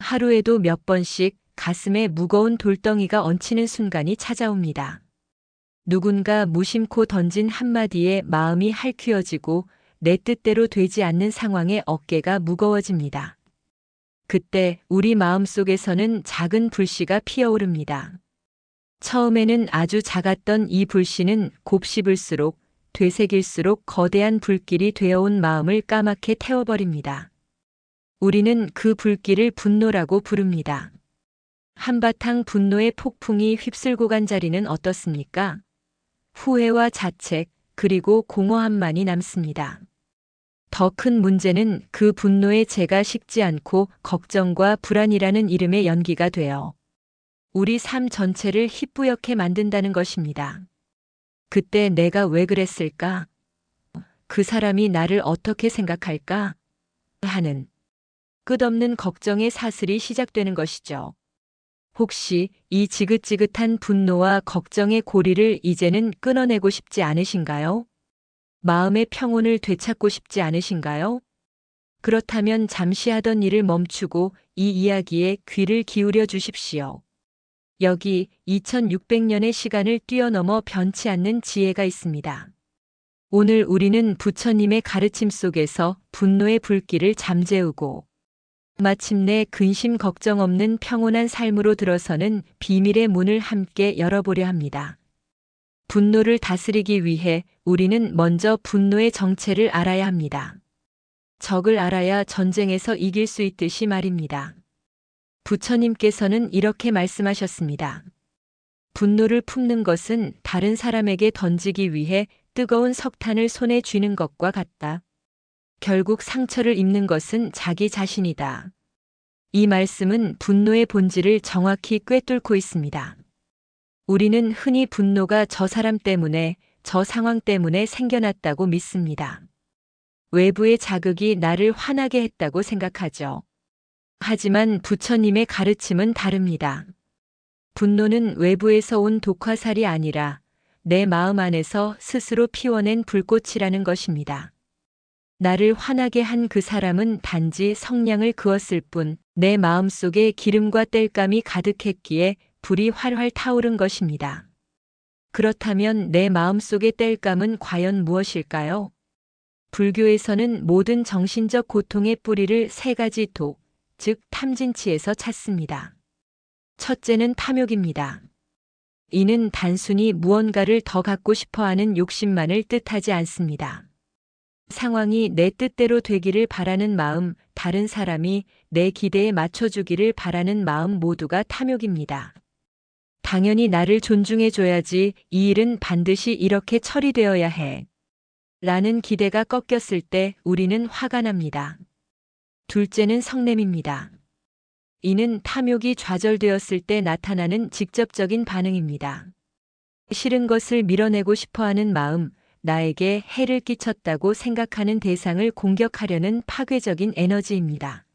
하루에도 몇 번씩 가슴에 무거운 돌덩이가 얹히는 순간이 찾아옵니다. 누군가 무심코 던진 한마디에 마음이 할퀴어지고 내 뜻대로 되지 않는 상황에 어깨가 무거워집니다. 그때 우리 마음속에서는 작은 불씨가 피어오릅니다. 처음에는 아주 작았던 이 불씨는 곱씹을수록 되새길수록 거대한 불길이 되어온 마음을 까맣게 태워버립니다. 우리는 그 불길을 분노라고 부릅니다. 한바탕 분노의 폭풍이 휩쓸고 간 자리는 어떻습니까? 후회와 자책, 그리고 공허함만이 남습니다. 더 큰 문제는 그 분노의 재가 식지 않고 걱정과 불안이라는 이름의 연기가 되어 우리 삶 전체를 희뿌옇게 만든다는 것입니다. 그때 내가 왜 그랬을까? 그 사람이 나를 어떻게 생각할까? 하는 끝없는 걱정의 사슬이 시작되는 것이죠. 혹시 이 지긋지긋한 분노와 걱정의 고리를 이제는 끊어내고 싶지 않으신가요? 마음의 평온을 되찾고 싶지 않으신가요? 그렇다면 잠시 하던 일을 멈추고 이 이야기에 귀를 기울여 주십시오. 여기 2600년의 시간을 뛰어넘어 변치 않는 지혜가 있습니다. 오늘 우리는 부처님의 가르침 속에서 분노의 불길을 잠재우고 마침내 근심 걱정 없는 평온한 삶으로 들어서는 비밀의 문을 함께 열어보려 합니다. 분노를 다스리기 위해 우리는 먼저 분노의 정체를 알아야 합니다. 적을 알아야 전쟁에서 이길 수 있듯이 말입니다. 부처님께서는 이렇게 말씀하셨습니다. 분노를 품는 것은 다른 사람에게 던지기 위해 뜨거운 석탄을 손에 쥐는 것과 같다. 결국 상처를 입는 것은 자기 자신이다. 이 말씀은 분노의 본질을 정확히 꿰뚫고 있습니다. 우리는 흔히 분노가 저 사람 때문에, 저 상황 때문에 생겨났다고 믿습니다. 외부의 자극이 나를 화나게 했다고 생각하죠. 하지만 부처님의 가르침은 다릅니다. 분노는 외부에서 온 독화살이 아니라 내 마음 안에서 스스로 피워낸 불꽃이라는 것입니다. 나를 화나게 한 그 사람은 단지 성냥을 그었을 뿐 내 마음속에 기름과 땔감이 가득했기에 불이 활활 타오른 것입니다. 그렇다면 내 마음속의 땔감은 과연 무엇일까요? 불교에서는 모든 정신적 고통의 뿌리를 세 가지 독, 즉 탐진치에서 찾습니다. 첫째는 탐욕입니다. 이는 단순히 무언가를 더 갖고 싶어하는 욕심만을 뜻하지 않습니다. 상황이 내 뜻대로 되기를 바라는 마음, 다른 사람이 내 기대에 맞춰주기를 바라는 마음 모두가 탐욕입니다. 당연히 나를 존중해줘야지, 이 일은 반드시 이렇게 처리되어야 해. 라는 기대가 꺾였을 때 우리는 화가 납니다. 둘째는 성냄입니다. 이는 탐욕이 좌절되었을 때 나타나는 직접적인 반응입니다. 싫은 것을 밀어내고 싶어하는 마음, 나에게 해를 끼쳤다고 생각하는 대상을 공격하려는 파괴적인 에너지입니다.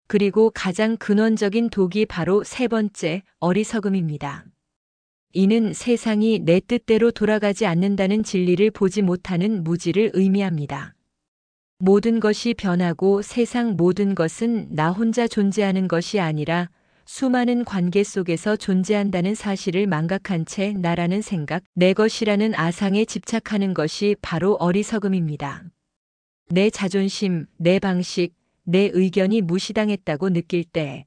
그리고 가장 근원적인 독이 바로 세 번째, 어리석음입니다. 이는 세상이 내 뜻대로 돌아가지 않는다는 진리를 보지 못하는 무지를 의미합니다. 모든 것이 변하고 세상 모든 것은 나 혼자 존재하는 것이 아니라 수많은 관계 속에서 존재한다는 사실을 망각한 채 나라는 생각, 내 것이라는 아상에 집착하는 것이 바로 어리석음입니다. 내 자존심, 내 방식, 내 의견이 무시당했다고 느낄 때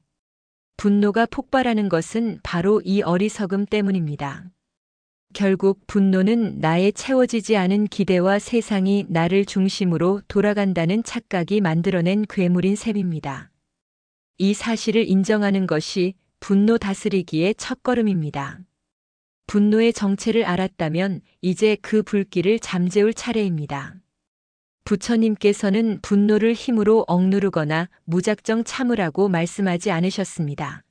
분노가 폭발하는 것은 바로 이 어리석음 때문입니다. 결국 분노는 나의 채워지지 않은 기대와 세상이 나를 중심으로 돌아간다는 착각이 만들어낸 괴물인 셈입니다. 이 사실을 인정하는 것이 분노 다스리기의 첫걸음입니다. 분노의 정체를 알았다면 이제 그 불길을 잠재울 차례입니다. 부처님께서는 분노를 힘으로 억누르거나 무작정 참으라고 말씀하지 않으셨습니다.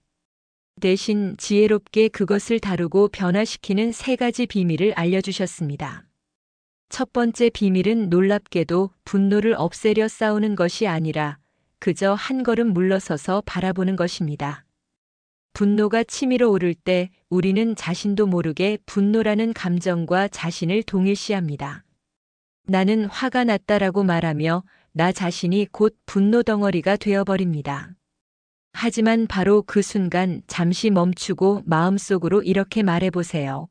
대신 지혜롭게 그것을 다루고 변화시키는 세 가지 비밀을 알려주셨습니다. 첫 번째 비밀은 놀랍게도 분노를 없애려 싸우는 것이 아니라 그저 한 걸음 물러서서 바라보는 것입니다. 분노가 치밀어 오를 때 우리는 자신도 모르게 분노라는 감정과 자신을 동일시합니다. 나는 화가 났다라고 말하며 나 자신이 곧 분노 덩어리가 되어버립니다. 하지만 바로 그 순간 잠시 멈추고 마음속으로 이렇게 말해보세요.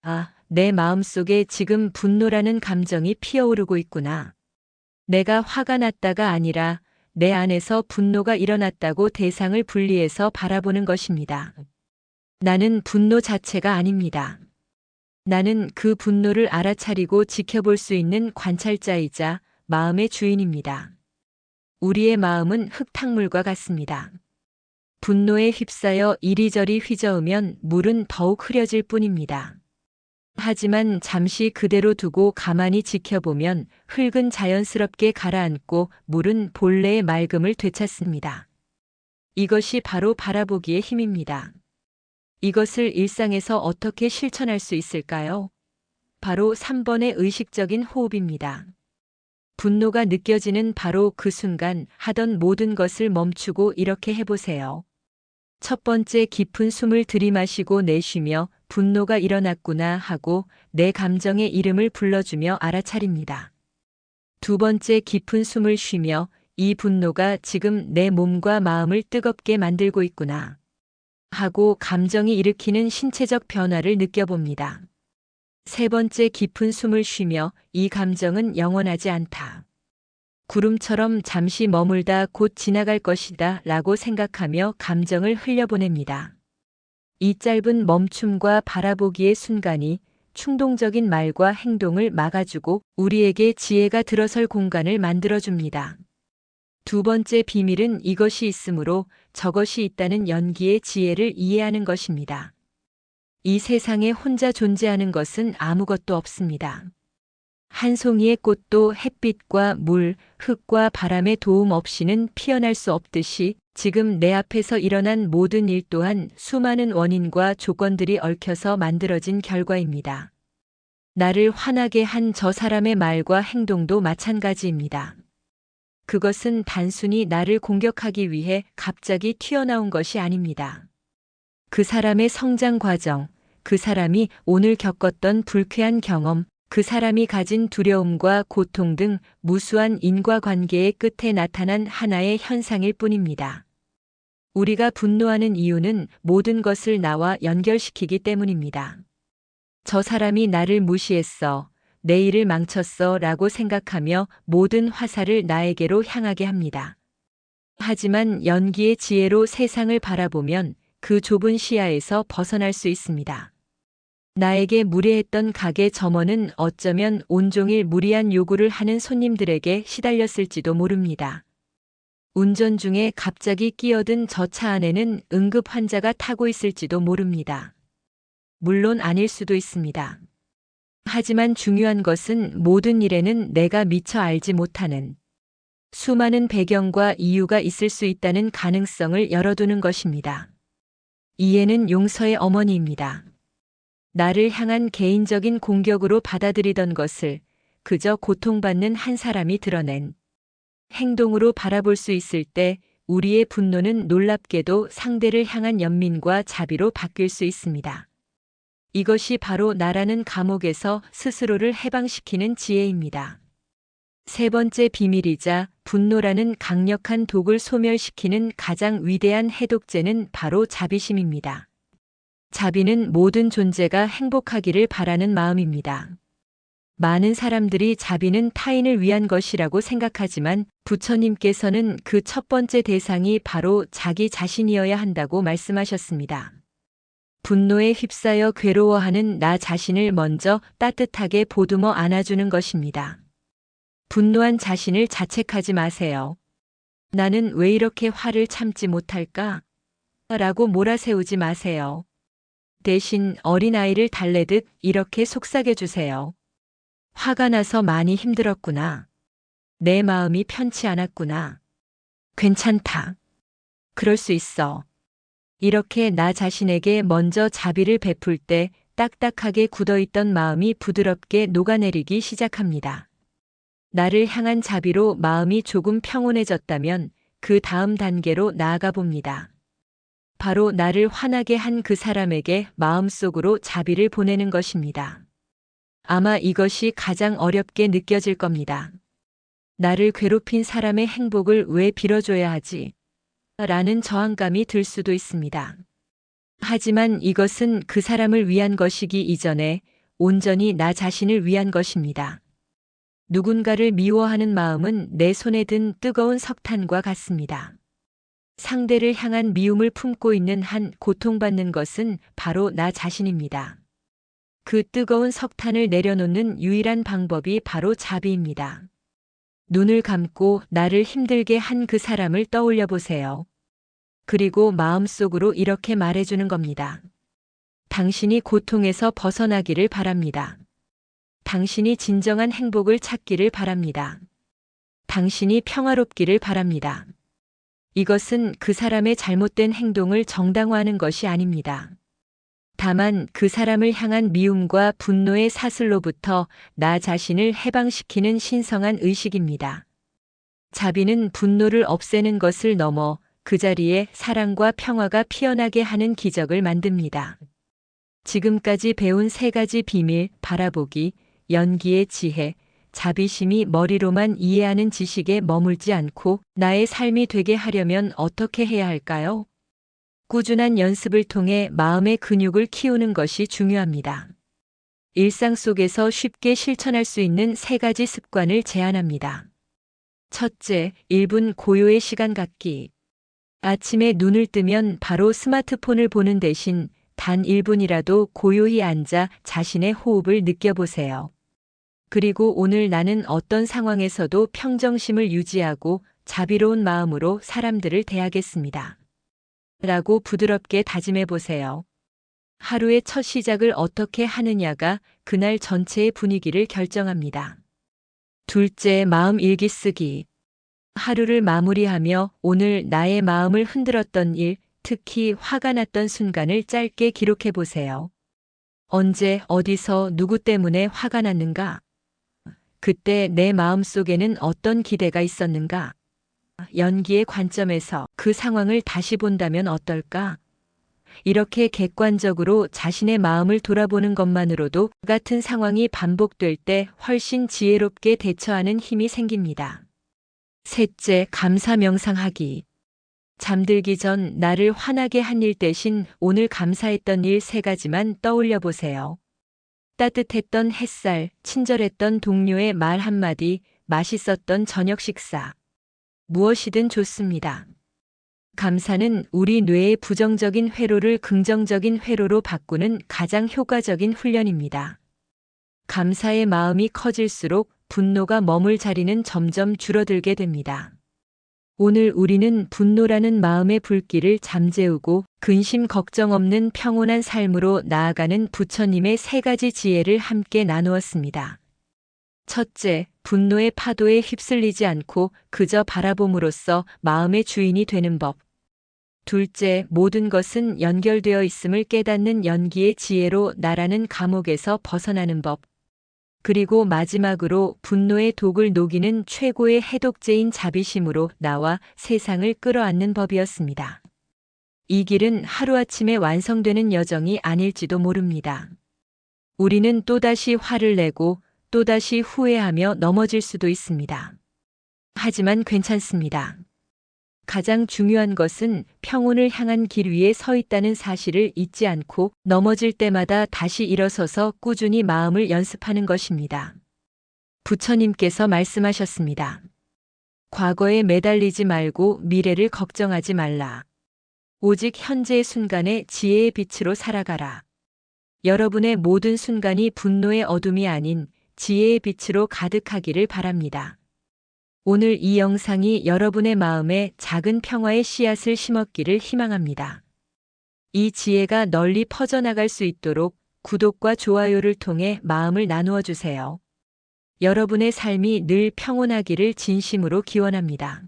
아, 내 마음속에 지금 분노라는 감정이 피어오르고 있구나. 내가 화가 났다가 아니라 내 안에서 분노가 일어났다고 대상을 분리해서 바라보는 것입니다. 나는 분노 자체가 아닙니다. 나는 그 분노를 알아차리고 지켜볼 수 있는 관찰자이자 마음의 주인입니다. 우리의 마음은 흙탕물과 같습니다. 분노에 휩싸여 이리저리 휘저으면 물은 더욱 흐려질 뿐입니다. 하지만 잠시 그대로 두고 가만히 지켜보면 흙은 자연스럽게 가라앉고 물은 본래의 맑음을 되찾습니다. 이것이 바로 바라보기의 힘입니다. 이것을 일상에서 어떻게 실천할 수 있을까요? 바로 3번의 의식적인 호흡입니다. 분노가 느껴지는 바로 그 순간 하던 모든 것을 멈추고 이렇게 해보세요. 첫 번째, 깊은 숨을 들이마시고 내쉬며 분노가 일어났구나 하고 내 감정의 이름을 불러주며 알아차립니다. 두 번째, 깊은 숨을 쉬며 이 분노가 지금 내 몸과 마음을 뜨겁게 만들고 있구나 하고 감정이 일으키는 신체적 변화를 느껴봅니다. 세 번째, 깊은 숨을 쉬며 이 감정은 영원하지 않다. 구름처럼 잠시 머물다 곧 지나갈 것이다 라고 생각하며 감정을 흘려보냅니다. 이 짧은 멈춤과 바라보기의 순간이 충동적인 말과 행동을 막아주고 우리에게 지혜가 들어설 공간을 만들어줍니다. 두 번째 비밀은 이것이 있으므로 저것이 있다는 연기의 지혜를 이해하는 것입니다. 이 세상에 혼자 존재하는 것은 아무것도 없습니다. 한 송이의 꽃도 햇빛과 물, 흙과 바람의 도움 없이는 피어날 수 없듯이 지금 내 앞에서 일어난 모든 일 또한 수많은 원인과 조건들이 얽혀서 만들어진 결과입니다. 나를 화나게 한 저 사람의 말과 행동도 마찬가지입니다. 그것은 단순히 나를 공격하기 위해 갑자기 튀어나온 것이 아닙니다. 그 사람의 성장 과정, 그 사람이 오늘 겪었던 불쾌한 경험, 그 사람이 가진 두려움과 고통 등 무수한 인과관계의 끝에 나타난 하나의 현상일 뿐입니다. 우리가 분노하는 이유는 모든 것을 나와 연결시키기 때문입니다. 저 사람이 나를 무시했어, 내 일을 망쳤어 라고 생각하며 모든 화살을 나에게로 향하게 합니다. 하지만 연기의 지혜로 세상을 바라보면 그 좁은 시야에서 벗어날 수 있습니다. 나에게 무례했던 가게 점원은 어쩌면 온종일 무리한 요구를 하는 손님들에게 시달렸을지도 모릅니다. 운전 중에 갑자기 끼어든 저 차 안에는 응급 환자가 타고 있을지도 모릅니다. 물론 아닐 수도 있습니다. 하지만 중요한 것은 모든 일에는 내가 미처 알지 못하는 수많은 배경과 이유가 있을 수 있다는 가능성을 열어두는 것입니다. 이해는 용서의 어머니입니다. 나를 향한 개인적인 공격으로 받아들이던 것을 그저 고통받는 한 사람이 드러낸 행동으로 바라볼 수 있을 때 우리의 분노는 놀랍게도 상대를 향한 연민과 자비로 바뀔 수 있습니다. 이것이 바로 나라는 감옥에서 스스로를 해방시키는 지혜입니다. 세 번째 비밀이자 분노라는 강력한 독을 소멸시키는 가장 위대한 해독제는 바로 자비심입니다. 자비는 모든 존재가 행복하기를 바라는 마음입니다. 많은 사람들이 자비는 타인을 위한 것이라고 생각하지만 부처님께서는 그 첫 번째 대상이 바로 자기 자신이어야 한다고 말씀하셨습니다. 분노에 휩싸여 괴로워하는 나 자신을 먼저 따뜻하게 보듬어 안아주는 것입니다. 분노한 자신을 자책하지 마세요. 나는 왜 이렇게 화를 참지 못할까? 라고 몰아세우지 마세요. 대신 어린아이를 달래듯 이렇게 속삭여 주세요. 화가 나서 많이 힘들었구나. 내 마음이 편치 않았구나. 괜찮다. 그럴 수 있어. 이렇게 나 자신에게 먼저 자비를 베풀 때 딱딱하게 굳어있던 마음이 부드럽게 녹아내리기 시작합니다. 나를 향한 자비로 마음이 조금 평온해졌다면 그 다음 단계로 나아가 봅니다. 바로 나를 화나게 한 그 사람에게 마음속으로 자비를 보내는 것입니다. 아마 이것이 가장 어렵게 느껴질 겁니다. 나를 괴롭힌 사람의 행복을 왜 빌어줘야 하지? 라는 저항감이 들 수도 있습니다. 하지만 이것은 그 사람을 위한 것이기 이전에 온전히 나 자신을 위한 것입니다. 누군가를 미워하는 마음은 내 손에 든 뜨거운 석탄과 같습니다. 상대를 향한 미움을 품고 있는 한 고통받는 것은 바로 나 자신입니다. 그 뜨거운 석탄을 내려놓는 유일한 방법이 바로 자비입니다. 눈을 감고 나를 힘들게 한 그 사람을 떠올려 보세요. 그리고 마음속으로 이렇게 말해주는 겁니다. 당신이 고통에서 벗어나기를 바랍니다. 당신이 진정한 행복을 찾기를 바랍니다. 당신이 평화롭기를 바랍니다. 이것은 그 사람의 잘못된 행동을 정당화하는 것이 아닙니다. 다만 그 사람을 향한 미움과 분노의 사슬로부터 나 자신을 해방시키는 신성한 의식입니다. 자비는 분노를 없애는 것을 넘어 그 자리에 사랑과 평화가 피어나게 하는 기적을 만듭니다. 지금까지 배운 3가지 비밀, 바라보기, 연기의 지혜, 자비심이 머리로만 이해하는 지식에 머물지 않고 나의 삶이 되게 하려면 어떻게 해야 할까요? 꾸준한 연습을 통해 마음의 근육을 키우는 것이 중요합니다. 일상 속에서 쉽게 실천할 수 있는 3가지 습관을 제안합니다. 첫째, 1분 고요의 시간 갖기. 아침에 눈을 뜨면 바로 스마트폰을 보는 대신 단 1분이라도 고요히 앉아 자신의 호흡을 느껴보세요. 그리고 오늘 나는 어떤 상황에서도 평정심을 유지하고 자비로운 마음으로 사람들을 대하겠습니다. 라고 부드럽게 다짐해 보세요. 하루의 첫 시작을 어떻게 하느냐가 그날 전체의 분위기를 결정합니다. 둘째, 마음 일기 쓰기. 하루를 마무리하며 오늘 나의 마음을 흔들었던 일, 특히 화가 났던 순간을 짧게 기록해 보세요. 언제, 어디서, 누구 때문에 화가 났는가? 그때 내 마음 속에는 어떤 기대가 있었는가? 연기의 관점에서 그 상황을 다시 본다면 어떨까? 이렇게 객관적으로 자신의 마음을 돌아보는 것만으로도 같은 상황이 반복될 때 훨씬 지혜롭게 대처하는 힘이 생깁니다. 셋째, 감사 명상하기. 잠들기 전 나를 화나게 한 일 대신 오늘 감사했던 일 3가지만 떠올려 보세요. 따뜻했던 햇살, 친절했던 동료의 말 한마디, 맛있었던 저녁 식사. 무엇이든 좋습니다. 감사는 우리 뇌의 부정적인 회로를 긍정적인 회로로 바꾸는 가장 효과적인 훈련입니다. 감사의 마음이 커질수록 분노가 머물 자리는 점점 줄어들게 됩니다. 오늘 우리는 분노라는 마음의 불길을 잠재우고 근심 걱정 없는 평온한 삶으로 나아가는 부처님의 3가지 지혜를 함께 나누었습니다. 첫째, 분노의 파도에 휩쓸리지 않고 그저 바라봄으로써 마음의 주인이 되는 법. 둘째, 모든 것은 연결되어 있음을 깨닫는 연기의 지혜로 나라는 감옥에서 벗어나는 법. 그리고 마지막으로 분노의 독을 녹이는 최고의 해독제인 자비심으로 나와 세상을 끌어안는 법이었습니다. 이 길은 하루아침에 완성되는 여정이 아닐지도 모릅니다. 우리는 또다시 화를 내고 또다시 후회하며 넘어질 수도 있습니다. 하지만 괜찮습니다. 가장 중요한 것은 평온을 향한 길 위에 서 있다는 사실을 잊지 않고 넘어질 때마다 다시 일어서서 꾸준히 마음을 연습하는 것입니다. 부처님께서 말씀하셨습니다. 과거에 매달리지 말고 미래를 걱정하지 말라. 오직 현재의 순간에 지혜의 빛으로 살아가라. 여러분의 모든 순간이 분노의 어둠이 아닌 지혜의 빛으로 가득하기를 바랍니다. 오늘 이 영상이 여러분의 마음에 작은 평화의 씨앗을 심었기를 희망합니다. 이 지혜가 널리 퍼져나갈 수 있도록 구독과 좋아요를 통해 마음을 나누어 주세요. 여러분의 삶이 늘 평온하기를 진심으로 기원합니다.